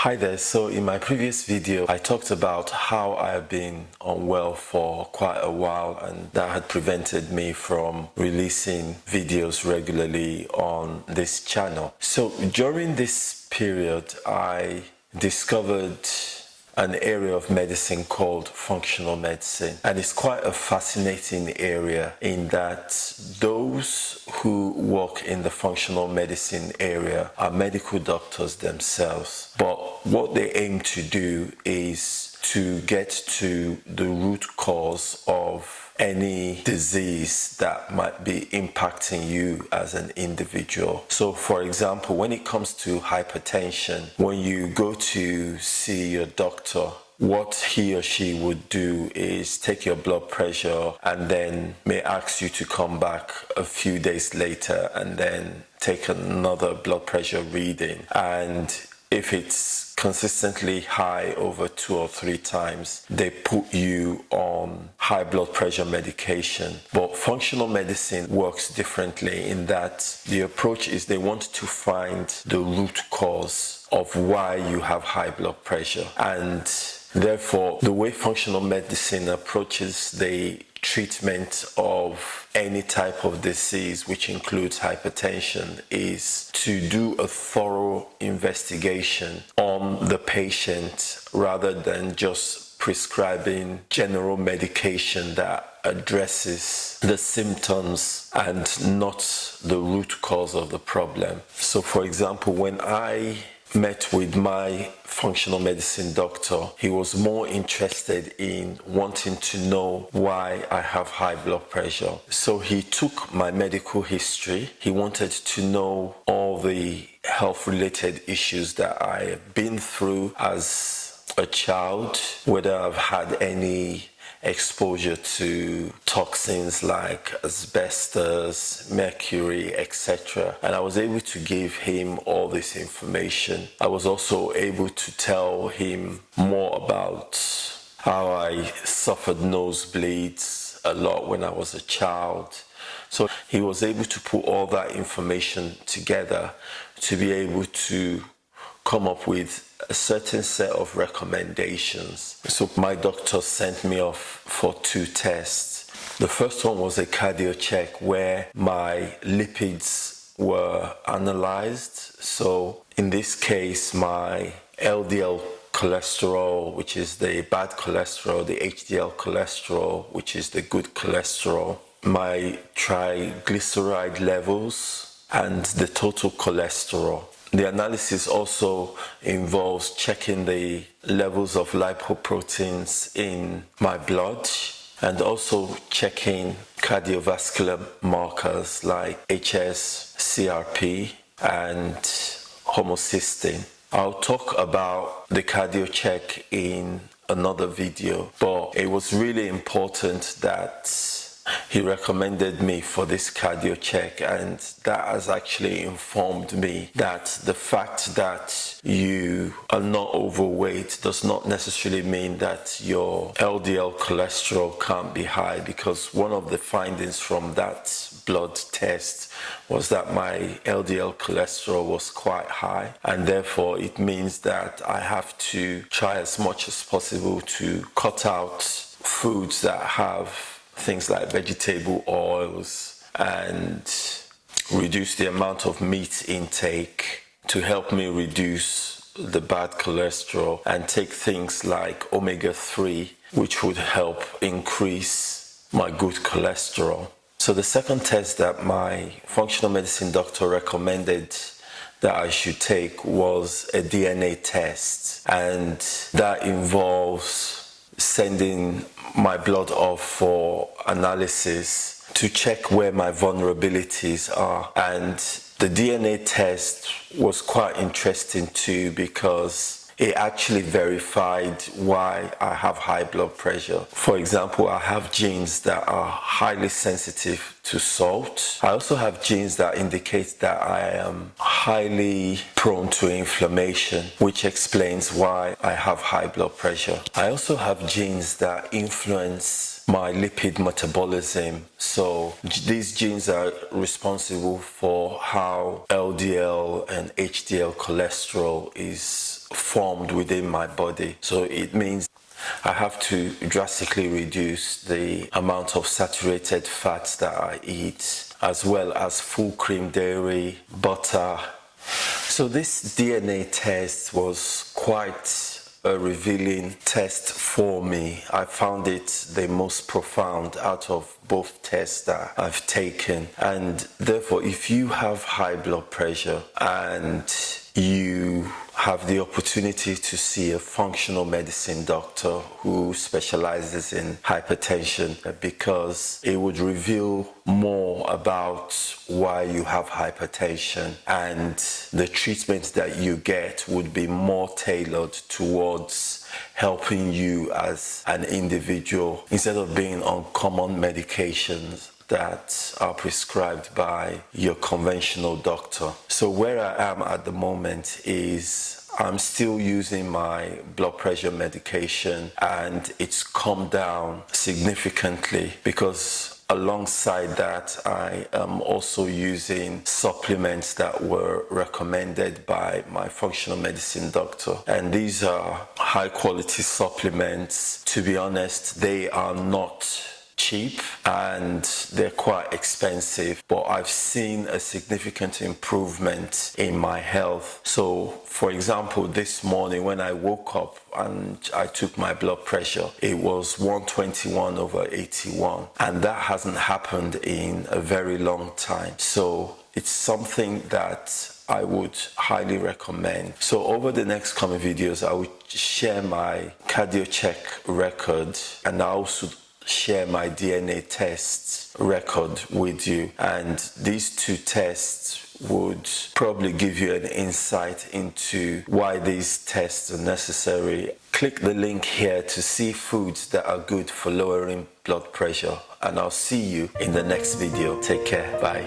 Hi there. So in my previous video, I talked about how I have been unwell for quite a while, and that had prevented me from releasing videos regularly on this channel. So during this period, I discovered an area of medicine called functional medicine, and it's quite a fascinating area in that those who work in the functional medicine area are medical doctors themselves, but what they aim to do is to get to the root cause of any disease that might be impacting you as an individual. So for example, when it comes to hypertension, when you go to see your doctor, what he or she would do is take your blood pressure and then may ask you to come back a few days later and then take another blood pressure reading. And if it's consistently high over 2 or 3 times, they put you on high blood pressure medication. But functional medicine works differently in that the approach is they want to find the root cause of why you have high blood pressure. And therefore, the way functional medicine approaches the treatment of any type of disease, which includes hypertension, is to do a thorough investigation on the patient rather than just prescribing general medication that addresses the symptoms and not the root cause of the problem. So for example, when I met with my functional medicine doctor, he was more interested in wanting to know why I have high blood pressure. So he took my medical history. He wanted to know all the health-related issues that I have been through as a child, whether I've had any exposure to toxins like asbestos, mercury, etc. And I was able to give him all this information. I was also able to tell him more about how I suffered nosebleeds a lot when I was a child. So he was able to put all that information together to be able to come up with a certain set of recommendations. So my doctor sent me off for 2 tests. The first one was a cardio check where my lipids were analyzed. So in this case, my LDL cholesterol, which is the bad cholesterol, the HDL cholesterol, which is the good cholesterol, my triglyceride levels, and the total cholesterol. The analysis also involves checking the levels of lipoproteins in my blood and also checking cardiovascular markers like HS, CRP, and homocysteine. I'll talk about the cardio check in another video, but it was really important that he recommended me for this cardio check, and that has actually informed me that the fact that you are not overweight does not necessarily mean that your LDL cholesterol can't be high, because one of the findings from that blood test was that my LDL cholesterol was quite high, and therefore it means that I have to try as much as possible to cut out foods that have things like vegetable oils and reduce the amount of meat intake to help me reduce the bad cholesterol, and take things like omega-3, which would help increase my good cholesterol. So the second test that my functional medicine doctor recommended that I should take was a DNA test, and that involves sending my blood off for analysis to check where my vulnerabilities are. And the DNA test was quite interesting too, because it actually verified why I have high blood pressure. For example, I have genes that are highly sensitive to salt. I also have genes that indicate that I am highly prone to inflammation, which explains why I have high blood pressure. I also have genes that influence my lipid metabolism. So these genes are responsible for how LDL and HDL cholesterol is formed within my body. So it means I have to drastically reduce the amount of saturated fats that I eat, as well as full cream dairy, butter. So this DNA test was quite a revealing test for me. I found it the most profound out of both tests that I've taken. And therefore, if you have high blood pressure and you have the opportunity to see a functional medicine doctor who specializes in hypertension, because it would reveal more about why you have hypertension, and the treatment that you get would be more tailored towards helping you as an individual instead of being on common medications that are prescribed by your conventional doctor. So where I am at the moment is I'm still using my blood pressure medication, and it's come down significantly, because alongside that, I am also using supplements that were recommended by my functional medicine doctor. And these are high quality supplements. To be honest, they are not cheap and they're quite expensive, but I've seen a significant improvement in my health. So for example, this morning when I woke up and I took my blood pressure, it was 121/81, and that hasn't happened in a very long time. So it's something that I would highly recommend. So over the next coming videos, I will share my cardio check record, and I also share my DNA test record with you, and these two tests would probably give you an insight into why these tests are necessary. Click the link here to see foods that are good for lowering blood pressure, and I'll see you in the next video. Take care. Bye.